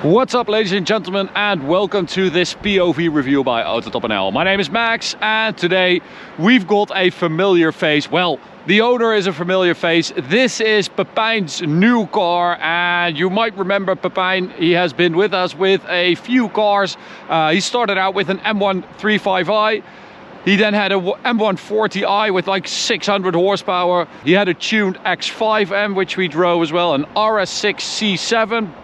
What's up, ladies and gentlemen, and welcome to this POV review by Autobahn. My name is Max, and today we've got a familiar face. Well, the owner is a familiar face. This is Pepijn's new car, and you might remember Pepijn. He has been with us with a few cars. He started out with an M135i. He then had a M140i with like 600 horsepower. He had a tuned X5M, which we drove as well, an RS6 C7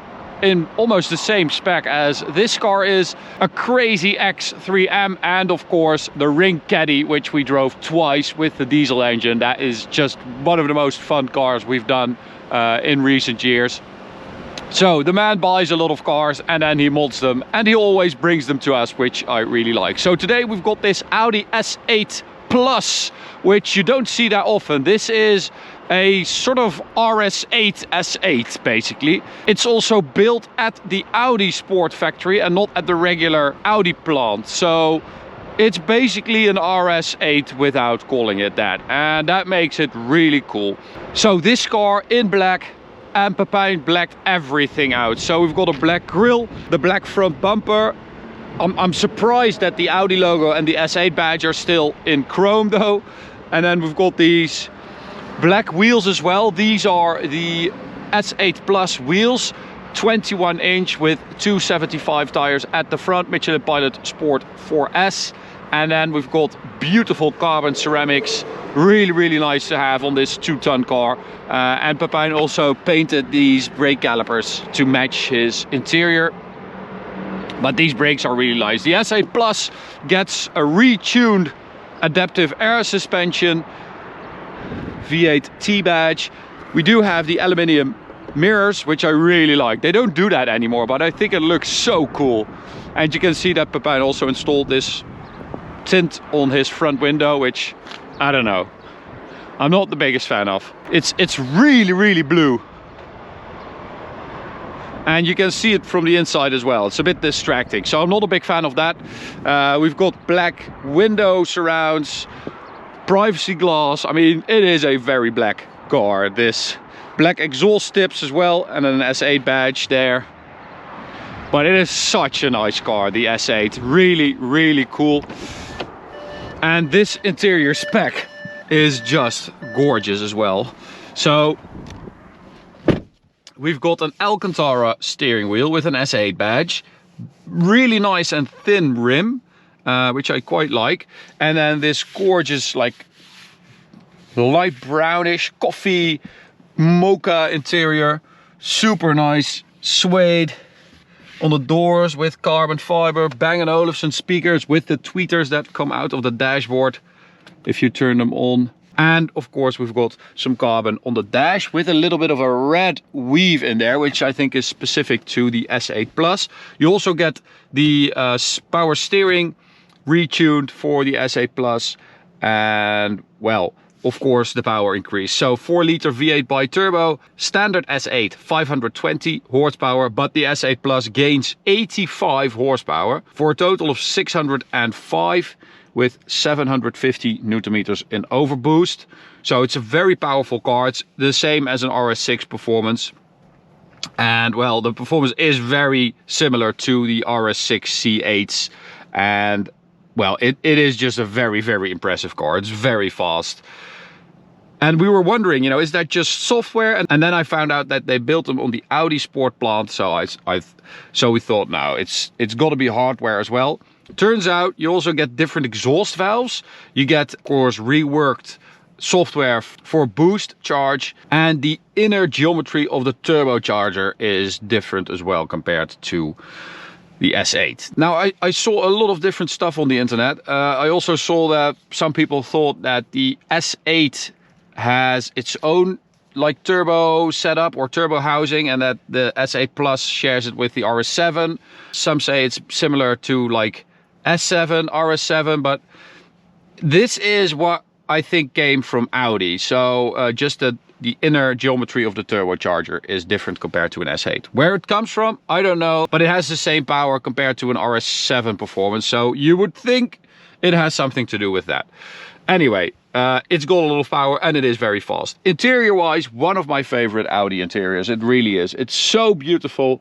in almost the same spec as this car is, a crazy X3M, and of course the Ring Caddy, which we drove twice with the diesel engine. That is just one of the most fun cars we've done in recent years. So the man buys a lot of cars and then he mods them, and he always brings them to us, which I really like. So today we've got this Audi S8 Plus, which you don't see that often. This is a sort of RS8 S8 basically. It's also built at the Audi Sport factory and not at the regular Audi plant. So it's basically an RS8 without calling it that, and that makes it really cool. So this car in black, and Pepijn blacked everything out. So we've got a black grille, the black front bumper. I'm surprised that the Audi logo and the S8 badge are still in chrome though. And then we've got these black wheels as well. These are the S8 Plus wheels, 21 inch with 275 tires at the front, Michelin Pilot Sport 4S. And then we've got beautiful carbon ceramics, really nice to have on this 2-ton car. And Pepijn also painted these brake calipers to match his interior. But these brakes are really nice. The S8 Plus gets a retuned adaptive air suspension, V8 T badge. We do have the aluminium mirrors, which I really like. They don't do that anymore, but I think it looks so cool. And you can see that Pepijn also installed this tint on his front window, which I don't know, I'm not the biggest fan of. It's really blue. And you can see it from the inside as well. It's a bit distracting, so I'm not a big fan of that. We've got black window surrounds, privacy glass. I mean, it is a very black car. This black exhaust tips as well, and an S8 badge there. But it is such a nice car, the S8. Really cool. And this interior spec is just gorgeous as well. So we've got an Alcantara steering wheel with an S8 badge, really nice and thin rim, which I quite like. And then this gorgeous, like, light brownish coffee mocha interior, super nice suede on the doors with carbon fiber, Bang & Olufsen speakers with the tweeters that come out of the dashboard if you turn them on. And of course we've got some carbon on the dash with a little bit of a red weave in there, which I think is specific to the S8 Plus. You also get the power steering retuned for the S8 Plus, and well, of course the power increase. So 4-liter V8 bi-turbo, standard S8 520 horsepower, but the S8 Plus gains 85 horsepower for a total of 605 with 750 Newton meters in overboost. So it's a very powerful car. It's the same as an RS6 performance. And well, the performance is very similar to the RS6 C8s. And well, it is just a very impressive car. It's very fast. And we were wondering, you know, is that just software? And then I found out that they built them on the Audi Sport plant. So so we thought, no, it's got to be hardware as well. Turns out you also get different exhaust valves. You get, of course, reworked software for boost, charge, and the inner geometry of the turbocharger is different as well compared to the S8. Now, I saw a lot of different stuff on the internet. I also saw that some people thought that the S8 has its own like turbo setup or turbo housing, and that the S8 Plus shares it with the RS7. Some say it's similar to like S7, RS7, but this is what I think came from Audi. So just the inner geometry of the turbocharger is different compared to an S8. Where it comes from, I don't know, but it has the same power compared to an RS7 performance. So you would think it has something to do with that. Anyway, it's got a lot of power and it is very fast. Interior wise, one of my favorite Audi interiors. It really is. It's so beautiful.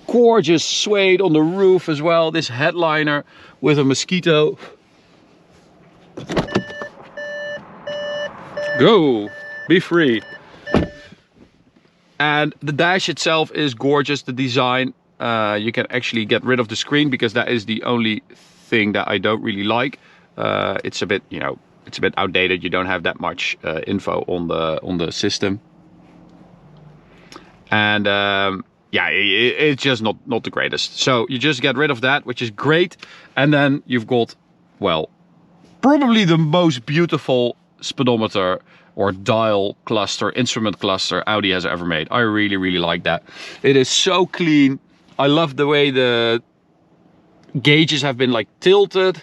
Gorgeous suede on the roof as well. This headliner with a mosquito. Go, be free. And the dash itself is gorgeous. The design, you can actually get rid of the screen because that is the only thing that I don't really like. It's a bit, you know, it's a bit outdated. You don't have that much info on the system. And yeah, it's just not the greatest. So you just get rid of that, which is great. And then you've got, well, probably the most beautiful speedometer or dial cluster, instrument cluster Audi has ever made. I really, really like that. It is so clean. I love the way the gauges have been like tilted.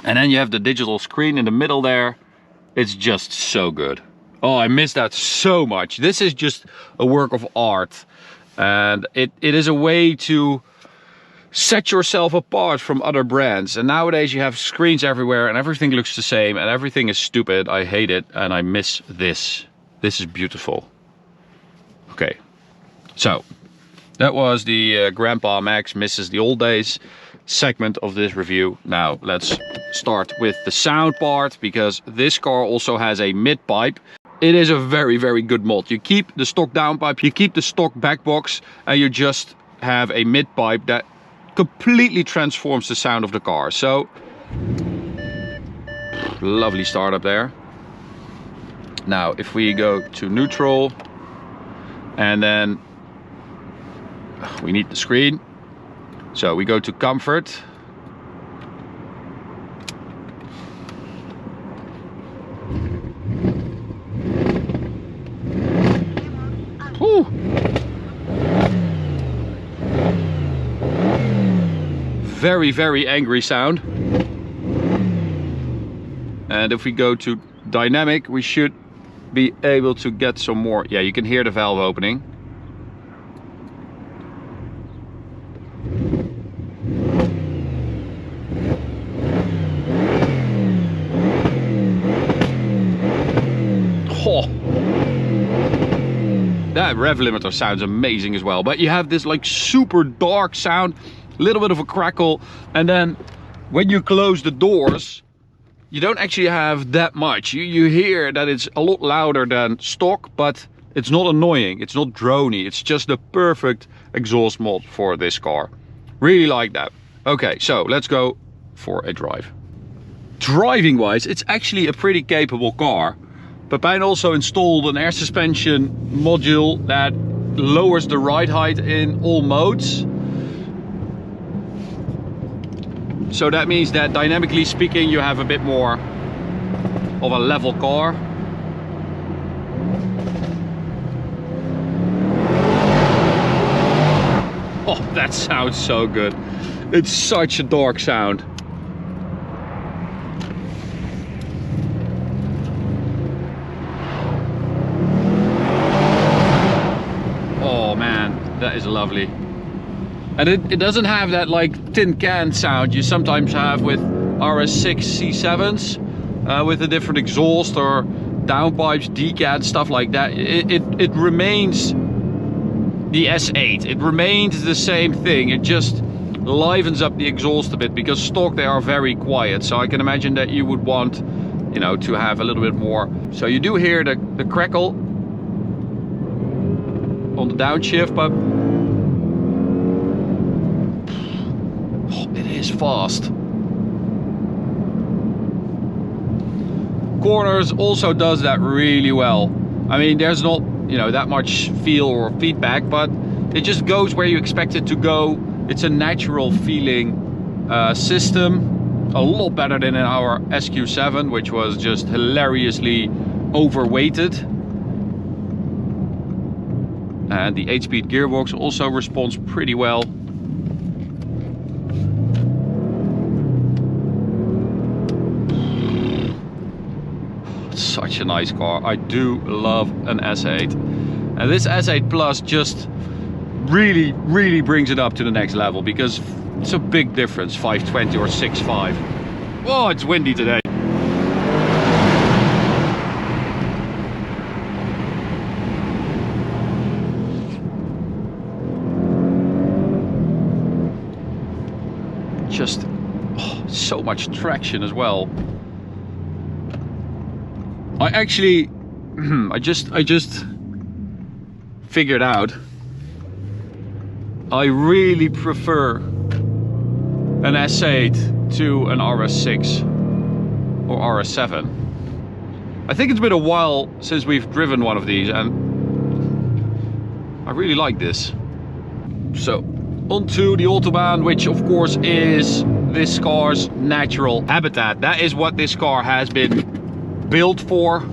And then you have the digital screen in the middle there. It's just so good. Oh, I miss that so much. This is just a work of art. And it is a way to set yourself apart from other brands. And nowadays you have screens everywhere and everything looks the same and everything is stupid. I hate it and I miss this. This is beautiful. Okay, so that was the Grandpa Max misses the old days segment of this review. Now let's start with the sound part, because this car also has a mid pipe. It is a very, very good mod. You keep the stock downpipe, you keep the stock back box, and you just have a mid pipe that completely transforms the sound of the car. So lovely startup there. Now if we go to neutral, and then we need the screen, so we go to comfort. Ooh. Very, very angry sound. And if we go to dynamic, we should be able to get some more. Yeah, you can hear the valve opening. Oh, that rev limiter sounds amazing as well. But you have this like super dark sound, a little bit of a crackle, and then when you close the doors, you don't actually have that much. You hear that it's a lot louder than stock, but it's not annoying, it's not drony. It's just the perfect exhaust mod for this car. Really like that. Okay, so let's go for a drive. Driving wise, it's actually a pretty capable car. Pepijn also installed an air suspension module that lowers the ride height in all modes. So that means that dynamically speaking, you have a bit more of a level car. Oh, that sounds so good. It's such a dark sound. Oh man, that is lovely. And it doesn't have that like tin can sound you sometimes have with RS6 C7s with a different exhaust or downpipes, decad, stuff like that. It remains the S8. It remains the same thing. It just livens up the exhaust a bit, because stock they are very quiet. So I can imagine that you would want, you know, to have a little bit more. So you do hear the crackle on the downshift, but it is fast. Corners also does that really well. I mean, there's not, you know, that much feel or feedback, but it just goes where you expect it to go. It's a natural feeling system, a lot better than in our SQ7, which was just hilariously overweighted. And the 8-speed gearbox also responds pretty well. Such a nice car. I do love an S8, and this S8 Plus just really brings it up to the next level, because It's a big difference, 520 or 6.5. Oh, it's windy today. Just so much traction as well. I actually I just figured out I really prefer an S8 to an RS6 or RS7. I think it's been a while since we've driven one of these, and I really like this. So onto the Autobahn, which of course is this car's natural habitat. That is what this car has been built for,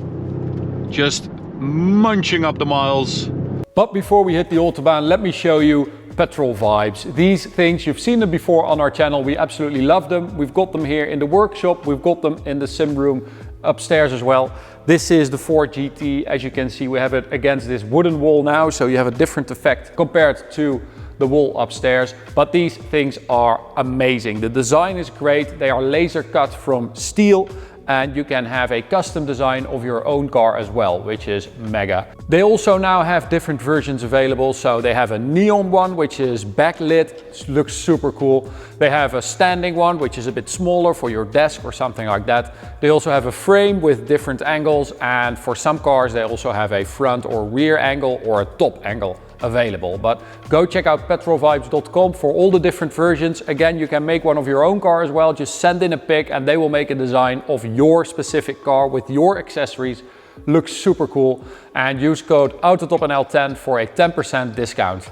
just munching up the miles. But before we hit the Autobahn, let me show you petrol vibes. These things, you've seen them before on our channel. We absolutely love them. We've got them here in the workshop. We've got them in the sim room upstairs as well. This is the Ford GT. As you can see, we have it against this wooden wall now, so you have a different effect compared to the wall upstairs. But these things are amazing. The design is great. They are laser cut from steel, and you can have a custom design of your own car as well, which is mega. They also now have different versions available. So they have a neon one, which is backlit, it looks super cool. They have a standing one, which is a bit smaller for your desk or something like that. They also have a frame with different angles, and for some cars they also have a front or rear angle or a top angle available. But go check out petrolvibes.com for all the different versions. Again, you can make one of your own car as well. Just send in a pic and they will make a design of your specific car with your accessories. Looks super cool. And use code AUTOTOPNL10 for a 10% discount.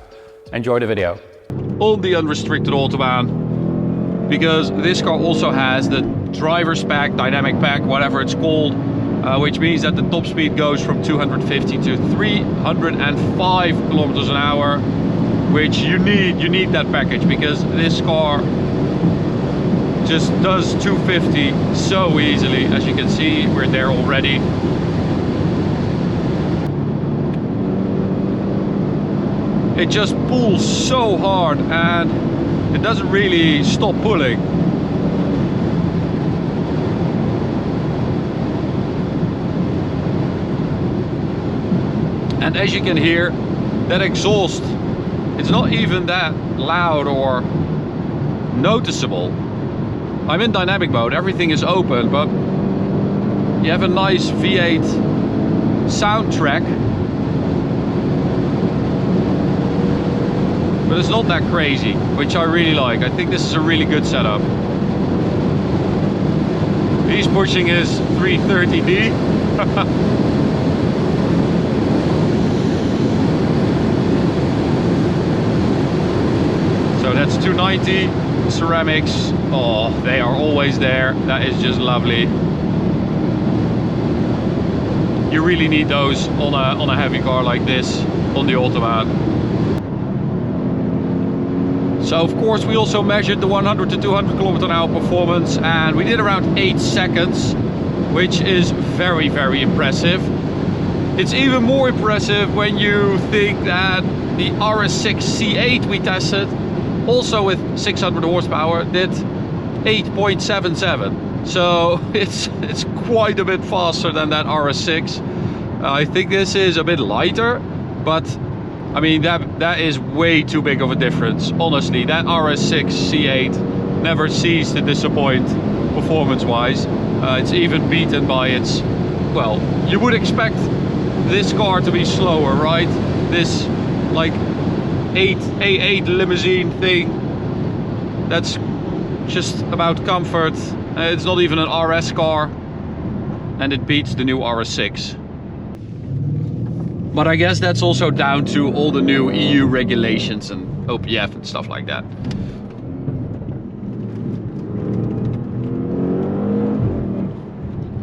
Enjoy the video. On the unrestricted Autobahn, because this car also has the driver's pack, dynamic pack, whatever it's called, which means that the top speed goes from 250 to 305 kilometers an hour, which you need that package, because this car just does 250 so easily. As you can see, we're there already. It just pulls so hard and it doesn't really stop pulling. And as you can hear, that exhaust, it's not even that loud or noticeable. I'm in dynamic mode, everything is open, but you have a nice V8 soundtrack. But it's not that crazy, which I really like. I think this is a really good setup. He's pushing his 330D. So that's 290 ceramics. Oh, they are always there. That is just lovely. You really need those on a heavy car like this on the Autobahn. So of course we also measured the 100 to 200 km/h performance, and we did around 8 seconds, which is very, very impressive. It's even more impressive when you think that the RS6 C8 we tested, also with 600 horsepower, did 8.77. So it's quite a bit faster than that RS6. I think this is a bit lighter, but I mean that is way too big of a difference. Honestly, that RS6 C8 never ceased to disappoint performance-wise. It's even beaten by its, well, you would expect this car to be slower, right? This like A8 limousine thing, that's just about comfort. It's not even an RS car, and it beats the new RS6. But I guess that's also down to all the new EU regulations and OPF and stuff like that.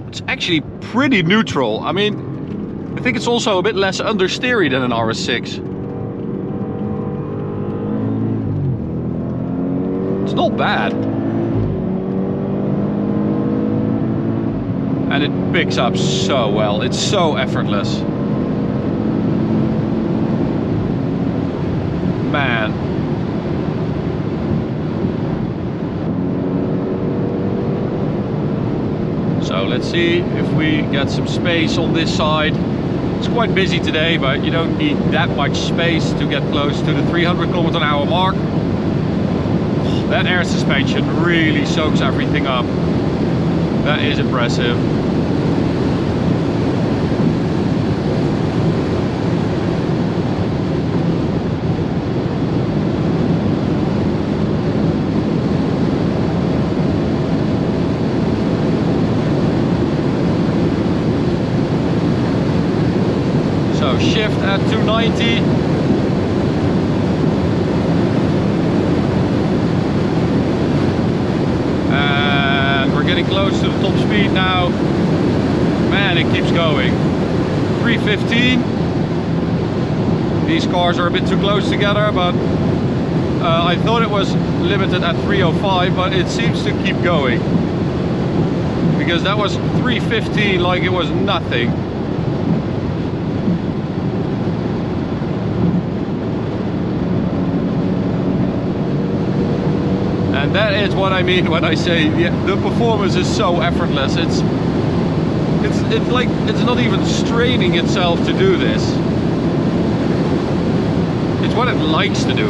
It's actually pretty neutral. I mean, I think it's also a bit less understeery than an RS6. It's not bad. And it picks up so well. It's so effortless. Man. Let's see if we get some space on this side. It's quite busy today, but you don't need that much space to get close to the 300 km/h mark. That air suspension really soaks everything up. That is impressive. So shift at 290. And we're getting close to the top speed now. Man, it keeps going. 315. These cars are a bit too close together, but I thought it was limited at 305, but it seems to keep going. Because that was 315 like it was nothing. And that is what I mean when I say the performance is so effortless. It's like it's not even straining itself to do this. It's what it likes to do.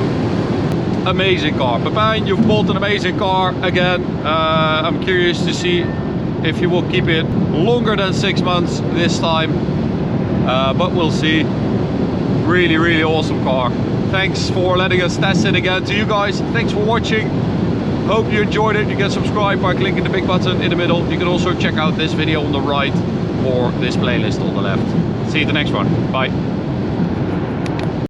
Amazing car. Pepijn, you've bought an amazing car again. I'm curious to see if you will keep it longer than 6 months this time. But we'll see. Really, really awesome car. Thanks for letting us test it again. To you guys, thanks for watching. Hope you enjoyed it. You can subscribe by clicking the big button in the middle. You can also check out this video on the right or this playlist on the left. See you at the next one. Bye.